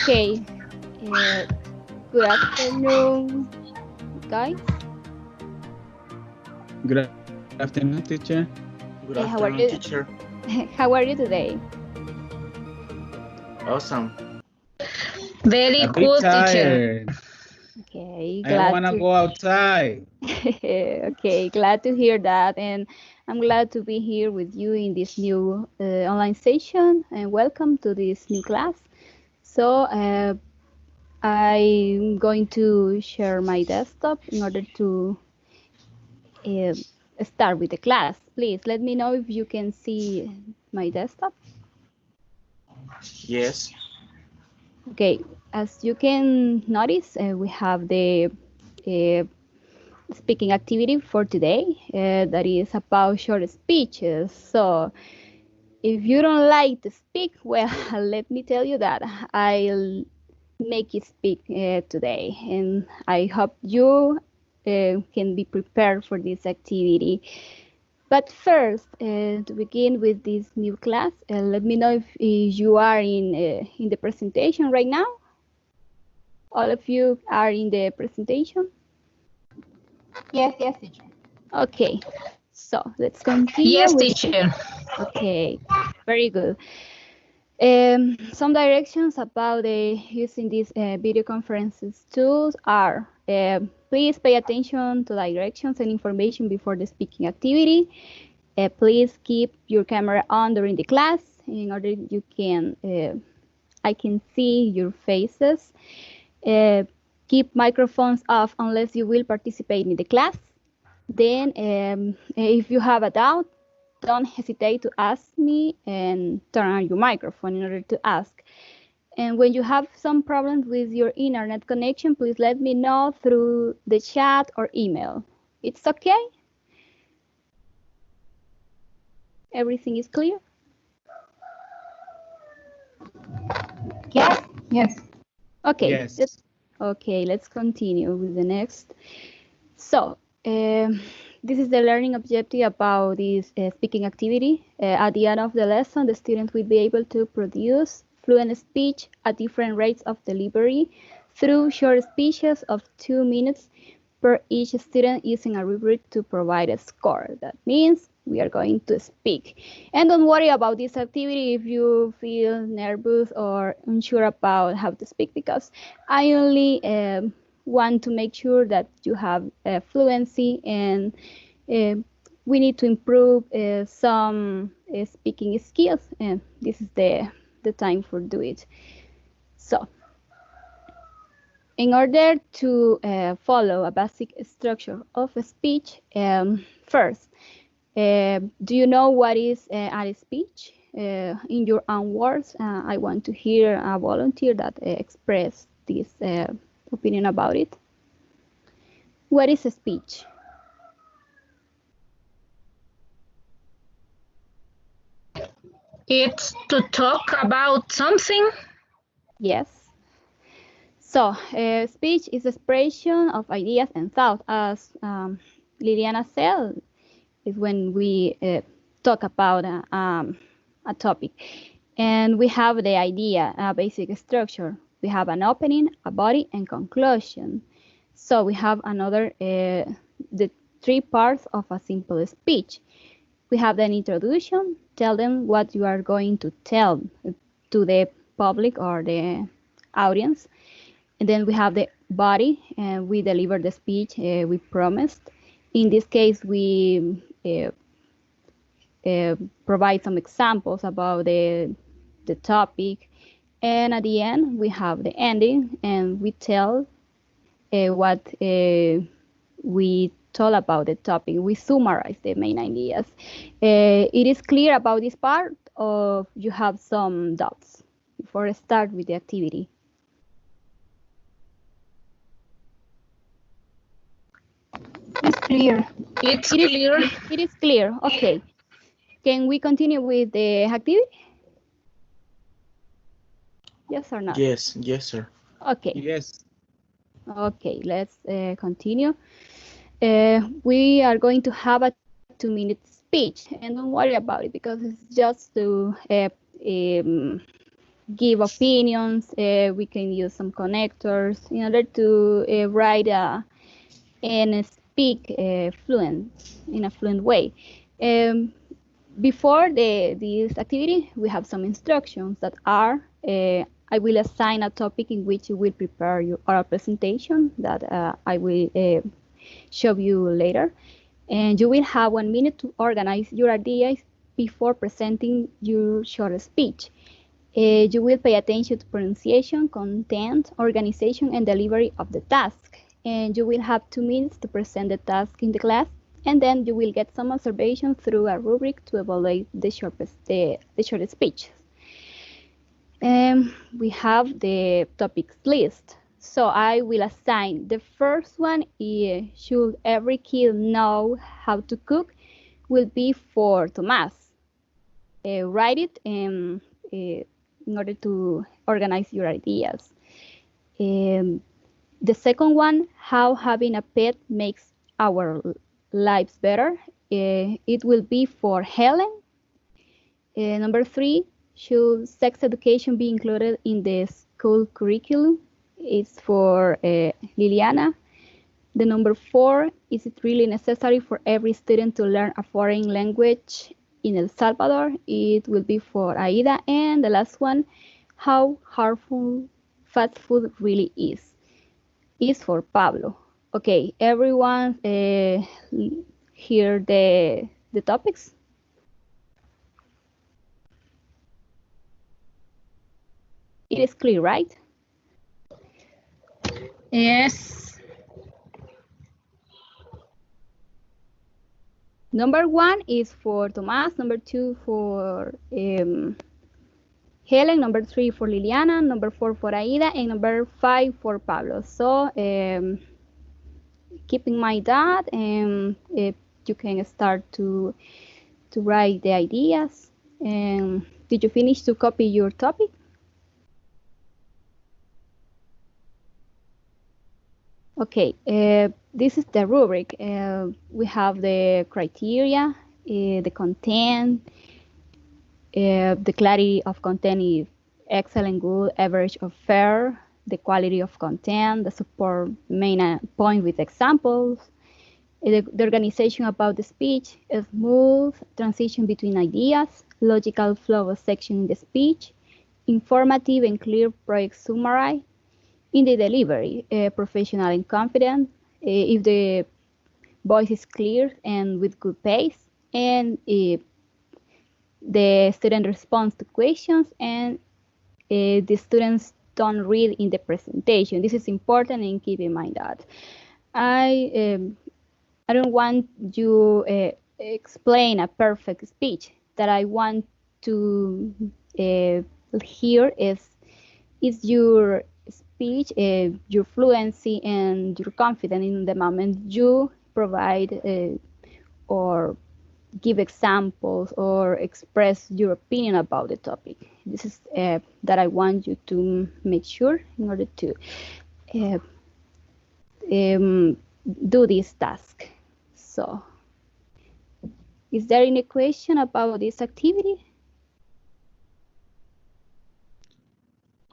Okay. Good afternoon, guys. Good afternoon, teacher. Good How are afternoon, you? teacher. How are you today? Awesome. Very A bit cool, teacher. tired. Okay, I glad wanna to. go outside. Okay, glad to hear that, and I'm glad to be here with you in this new online session. And welcome to this new class. So I'm going to share my desktop in order to start with the class. Please let me know if you can see my desktop. Yes. Okay, as you can notice, we have the speaking activity for today that is about short speeches. So if you don't like to speak, well, let me tell you that I'll make you speak today, and I hope you can be prepared for this activity. But first, to begin with this new class, let me know if you are in the presentation right now. All of you are in the presentation? Yes, teacher. Okay, so let's continue. Yes, teacher. Okay, very good. Some directions about using these video conferences tools are please pay attention to directions and information before the speaking activity. Please keep your camera on during the class in order you can I can see your faces. Keep microphones off unless you will participate in the class. Then if you have a doubt, don't hesitate to ask me and turn on your microphone in order to ask. And when you have some problems with your internet connection, please let me know through the chat or email. It's okay? Everything is clear? Yes, yes. Okay. Yes. Okay, let's continue with the next. So, this is the learning objective about this speaking activity. At the end of the lesson, the student will be able to produce fluent speech at different rates of delivery through short speeches of 2 minutes per each student using a rubric to provide a score. That means we are going to speak. And don't worry about this activity if you feel nervous or unsure about how to speak, because I only want to make sure that you have fluency, and we need to improve some speaking skills, and this is the time for do it. So in order to follow a basic structure of a speech, first, do you know what is a speech? In your own words, I want to hear a volunteer that express this opinion about it. What is a speech? It's to talk about something. Yes. So, speech is expression of ideas and thoughts, as Liliana said, is when we talk about a topic. And we have the idea, a basic structure. We have an opening, a body, and conclusion. So we have another, the 3 parts of a simple speech. We have an introduction, tell them what you are going to tell to the public or the audience. And then we have the body, and we deliver the speech we promised. In this case, we provide some examples about the topic. And at the end, we have the ending, and we tell what we told about the topic. We summarize the main ideas. It is clear about this part, or you have some doubts before I start with the activity? It's clear. It's clear. It is clear. Okay. Can we continue with the activity? Yes or not? Yes, yes, sir. Okay. Yes. Okay, let's continue. We are going to have a 2-minute speech, and don't worry about it, because it's just to give opinions. We can use some connectors in order to write and speak in a fluent way. Before this activity, we have some instructions that are, I will assign a topic in which you will prepare your oral presentation that I will show you later. And you will have 1 minute to organize your ideas before presenting your short speech. You will pay attention to pronunciation, content, organization, and delivery of the task. And you will have 2 minutes to present the task in the class, and then you will get some observations through a rubric to evaluate the short speech. We have the topics list. So I will assign the first one is should every kid know how to cook will be for Tomás. Write it in order to organize your ideas. The second one, how having a pet makes our lives better. It will be for Helen. Number 3, should sex education be included in the school curriculum? It's for Liliana. The number 4, is it really necessary for every student to learn a foreign language in El Salvador? It will be for Aida. And the last one, how harmful fast food really is for Pablo. Okay, everyone hear the topics? It is clear, right? Yes. Number 1 is for Tomás, number 2 for Helen, number 3 for Liliana, number 4 for Aida, and number 5 for Pablo. So keep in mind that you can start to write the ideas. Did you finish to copy your topic? Okay, this is the rubric. We have the criteria, the content, the clarity of content is excellent, good, average, or fair, the quality of content, the support main point with examples, the organization about the speech, a smooth transition between ideas, logical flow of section in the speech, informative and clear project summary, in the delivery, professional and confident, if the voice is clear and with good pace, and if the student responds to questions, and the students don't read in the presentation. This is important, and keep in mind that. I don't want you explain a perfect speech. That I want to hear is your speech, your fluency, and your confidence in the moment you provide or give examples or express your opinion about the topic. This is that I want you to make sure in order to do this task. So, is there any question about this activity?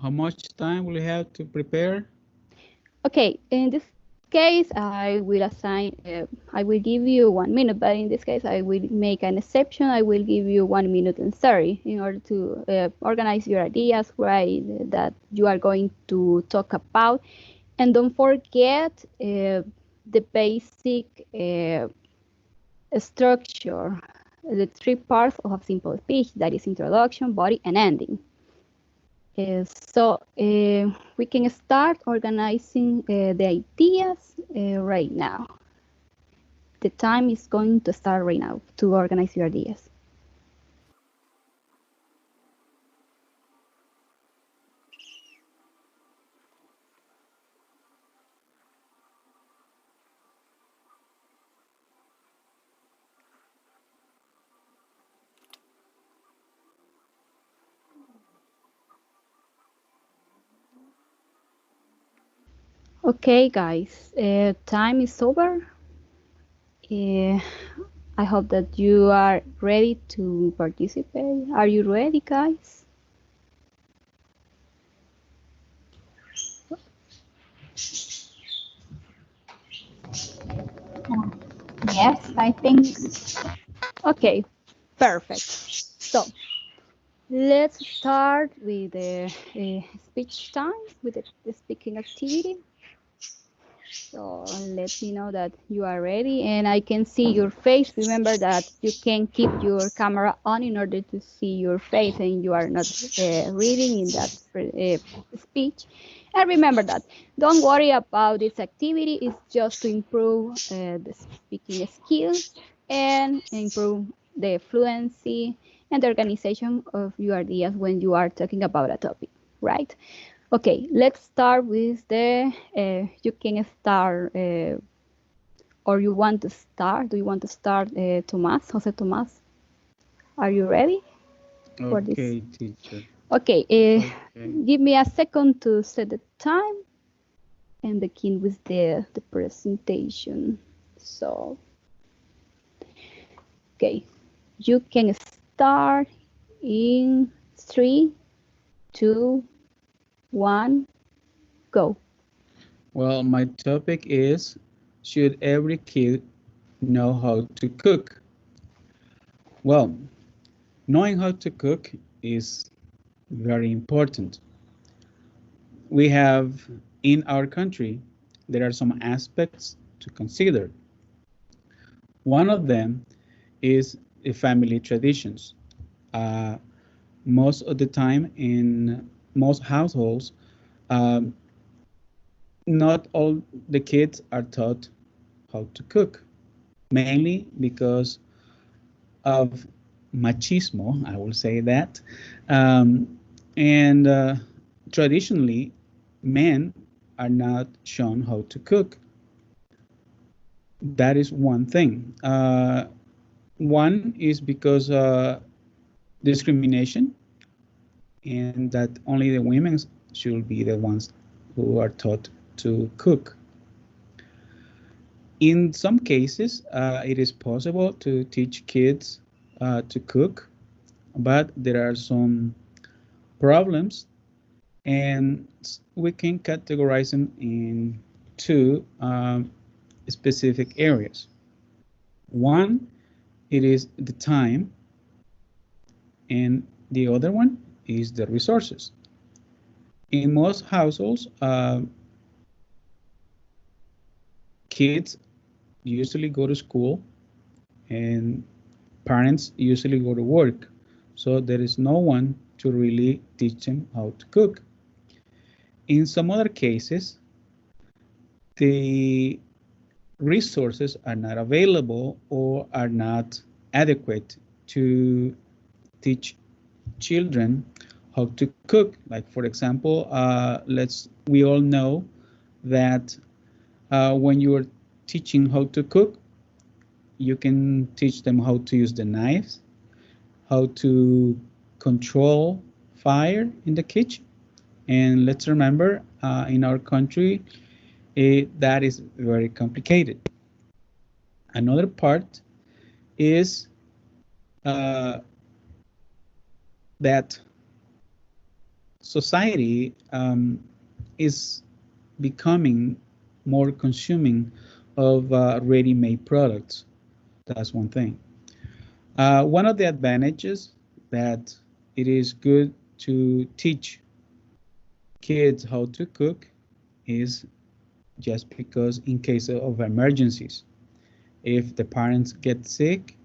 How much time will you have to prepare? Okay, in this case, I will assign, I will give you 1 minute, but in this case, I will make an exception. I will give you 1 minute and 30 in order to organize your ideas, right, that you are going to talk about. And don't forget the basic structure, the 3 parts of a simple speech, that is introduction, body, and ending. So we can start organizing the ideas right now. The time is going to start right now to organize your ideas. Okay, guys, time is over. I hope that you are ready to participate. Are you ready, guys? Yes, I think. Okay, perfect. So let's start with the speech time, with the speaking activity. So let me know that you are ready and I can see your face. Remember that you can keep your camera on in order to see your face and you are not reading in that speech. And remember that don't worry about this activity. It's just to improve the speaking skills and improve the fluency and the organization of your ideas when you are talking about a topic, right? Okay, let's start with the, you can start, or you want to start, do you want to start, Tomás, Jose Tomás? Are you ready for this? Okay, teacher. Okay, Okay. give me a second to set the time and begin with the presentation. So, okay, you can start in 3, 2, 1, go. Well, my topic is, should every kid know how to cook? Well, knowing how to cook is very important. We have, in our country, there are some aspects to consider. One of them is the family traditions. Most of the time in most households, um, not all the kids are taught how to cook, mainly because of machismo, I will say that. And traditionally, men are not shown how to cook. That is one thing. One is because discrimination, and that only the women should be the ones who are taught to cook. In some cases, it is possible to teach kids to cook, but there are some problems, and we can categorize them in two specific areas. One, it is the time, and the other one is the resources. In most households, kids usually go to school and parents usually go to work, so there is no one to really teach them how to cook. In some other cases, the resources are not available or are not adequate to teach children how to cook. Like, for example, we all know that when you are teaching how to cook, you can teach them how to use the knives, how to control fire in the kitchen. And let's remember, in our country, that is very complicated. Another part is that society is becoming more consuming of ready-made products. That's one thing. One of the advantages that it is good to teach kids how to cook is just because in case of emergencies, if the parents get sick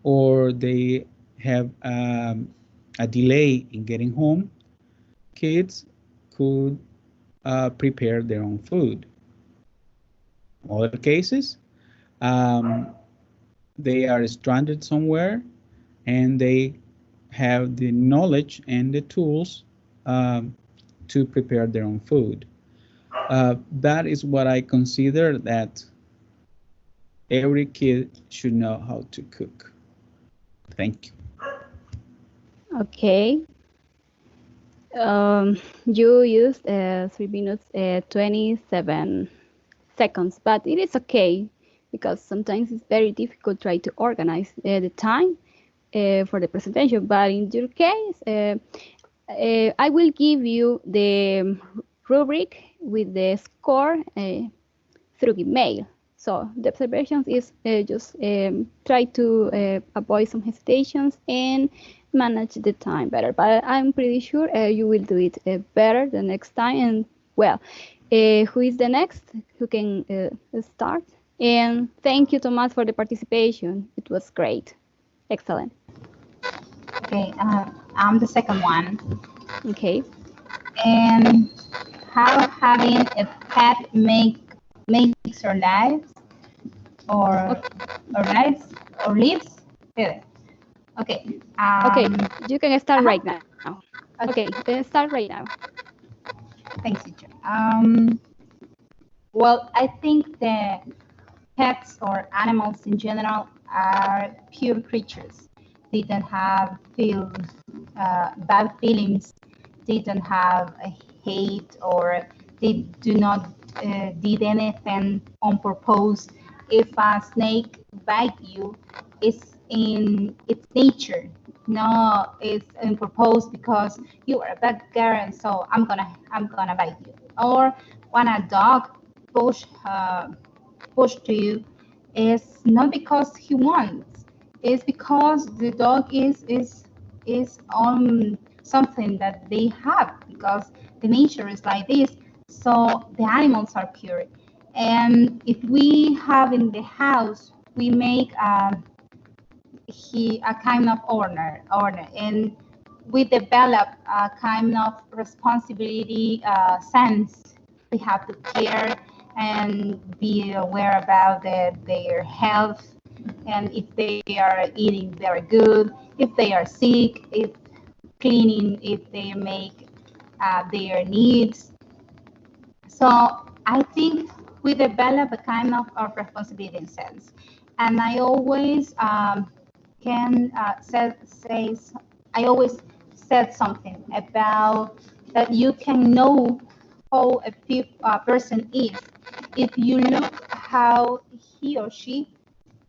or they have a delay in getting home, kids could prepare their own food. Other cases, they are stranded somewhere and they have the knowledge and the tools to prepare their own food. That is what I consider that every kid should know how to cook. Thank you. Okay. You used 3 minutes 27 seconds, but it is okay because sometimes it's very difficult to try to organize the time for the presentation. But in your case, I will give you the rubric with the score through email. So the observations is just try to avoid some hesitations and manage the time better. But I'm pretty sure you will do it better the next time. And well, who is the next? Who can start? And thank you, Thomas, for the participation. It was great. Excellent. Okay, I'm the second one. Okay. And how having a pet makes our lives or lives better. Okay. Okay, you can start right now. Okay. Okay, start right now. Thanks, teacher. Well, I think that pets or animals in general are pure creatures. They don't have bad feelings. They don't have a hate, or they do not did anything on purpose. If a snake bite you, it's in its nature. No, it's in purpose because you are a bad girl, and so I'm gonna bite you. Or when a dog push to you, is not because he wants. It's because the dog is on something that they have, because the nature is like this. So the animals are pure. And if we have in the house, we make a kind of order, and we develop a kind of responsibility sense. We have to care and be aware about their health, and if they are eating very good, if they are sick, if cleaning, if they make their needs. So I think we develop a kind of responsibility sense. And I always I always said something about that you can know how a person is if you look how he or she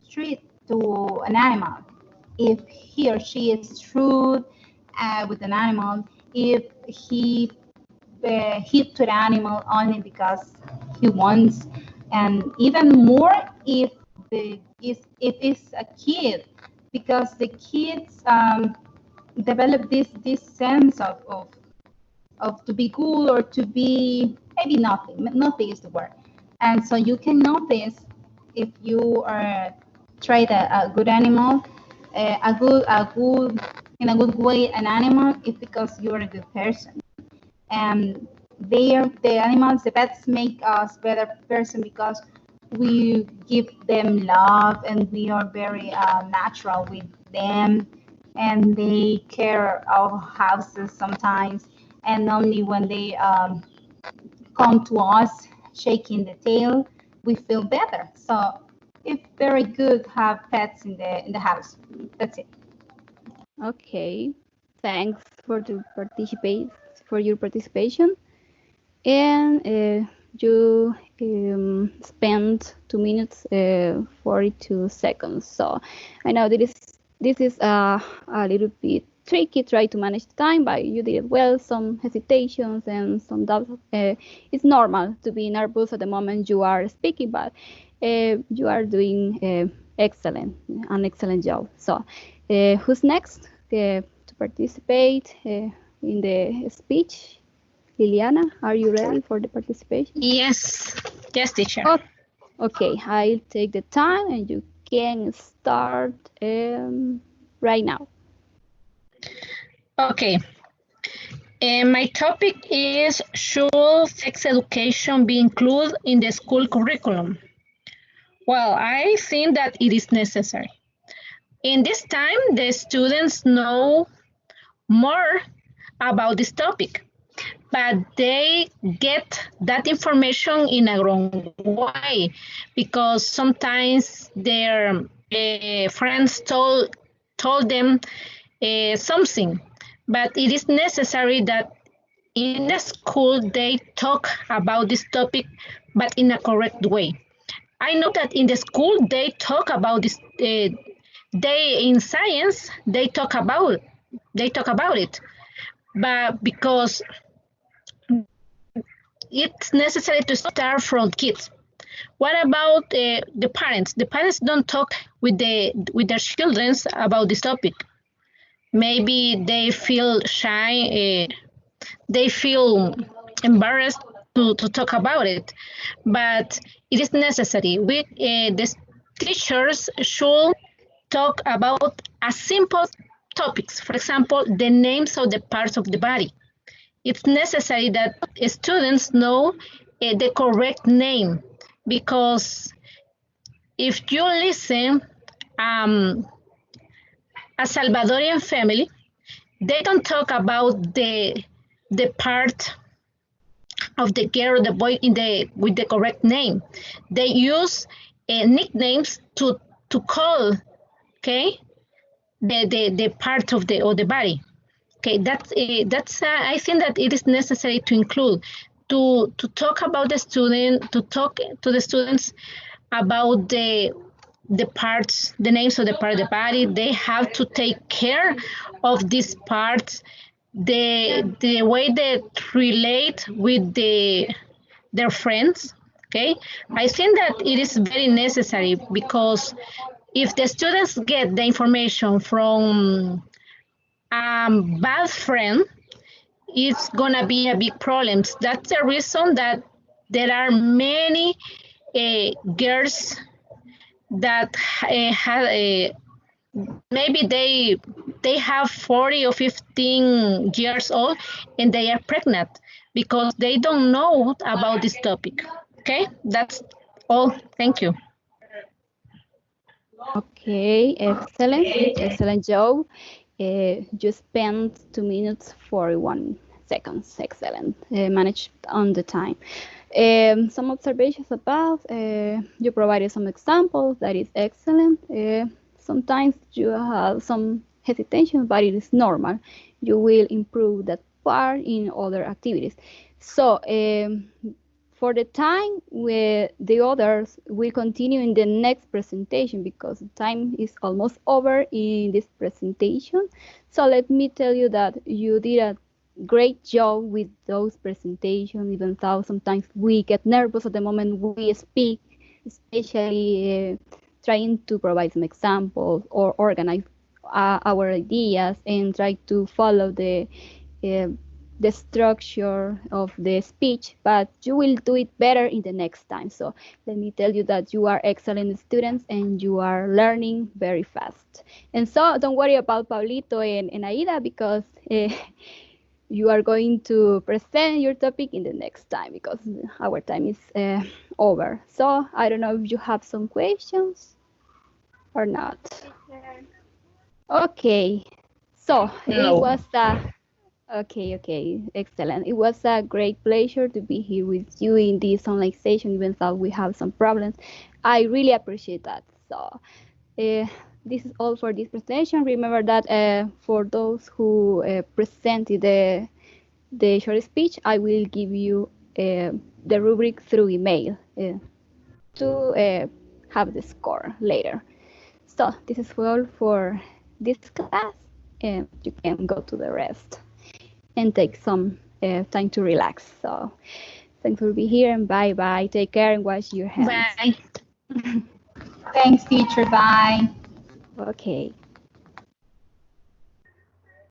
treat to an animal. If he or she is rude with an animal, if he hit to the animal only because he wants, and even more if it's a kid, because the kids develop this sense of to be good or to be maybe nothing is the word. And so you can notice if you are trade a good animal, in a good way an animal, it's because you're a good person. And the animals, the pets make us better person because we give them love and we are very natural with them, and they care our houses sometimes, and only when they come to us shaking the tail, we feel better. So it's very good to have pets in the house. That's it. Okay, thanks for your participation, and you spent 2 minutes 42 seconds. So I know this is a little bit tricky. Try to manage the time, but you did it well. Some hesitations and some doubts. It's normal to be nervous at the moment you are speaking, but you are doing an excellent job. So who's next to participate in the speech? Liliana, are you ready for the participation? Yes, yes, teacher. Oh, okay, I'll take the time and you can start right now. Okay. My topic is, should sex education be included in the school curriculum? Well, I think that it is necessary. In this time, the students know more about this topic, but they get that information in a wrong way, because sometimes their friends told them something, but it is necessary that in the school they talk about this topic, but in a correct way. I know that in the school they talk about this. They in science they talk about it, but because it's necessary to start from kids. What about the parents? The parents don't talk with their children about this topic. Maybe they feel shy, they feel embarrassed to talk about it, but it is necessary. The teachers should talk about a simple topics. For example, the names of the parts of the body. It's necessary that students know the correct name, because if you listen a Salvadorian family, they don't talk about the part of the girl or the boy with the correct name. They use nicknames to call, okay, the part of the body. Okay, that's I think that it is necessary to include to talk about the student, to talk to the students about the parts, the names of the part of the body. They have to take care of these parts, the way they relate with their friends. Okay, I think that it is very necessary, because if the students get the information from bad friend, it's gonna be a big problem. That's the reason that there are many girls that have maybe they have 40 or 15 years old and they are pregnant because they don't know about this topic. Okay, that's all. Thank you. Okay, excellent job. You spent 2 minutes 41 seconds. Excellent. Managed on the time. Some observations about, you provided some examples. That is excellent. Sometimes you have some hesitation, but it is normal. You will improve that part in other activities. So for the time, the others will continue in the next presentation, because time is almost over in this presentation. So let me tell you that you did a great job with those presentations, even though sometimes we get nervous at the moment we speak, especially trying to provide some examples or organize our ideas and try to follow the structure of the speech, but you will do it better in the next time. So let me tell you that you are excellent students and you are learning very fast. And so don't worry about Pablito and Aida, because you are going to present your topic in the next time, because our time is over. So I don't know if you have some questions or not. Okay, so No. it was okay, excellent. It was a great pleasure to be here with you in this online session, even though we have some problems. I really appreciate that. So this is all for this presentation. Remember that for those who presented the short speech, I will give you the rubric through email to have the score later. So this is all for this class, and you can go to the rest and take some time to relax. So thanks for being here, and bye-bye. Take care and wash your hands. Bye. Thanks, teacher. Bye. Okay.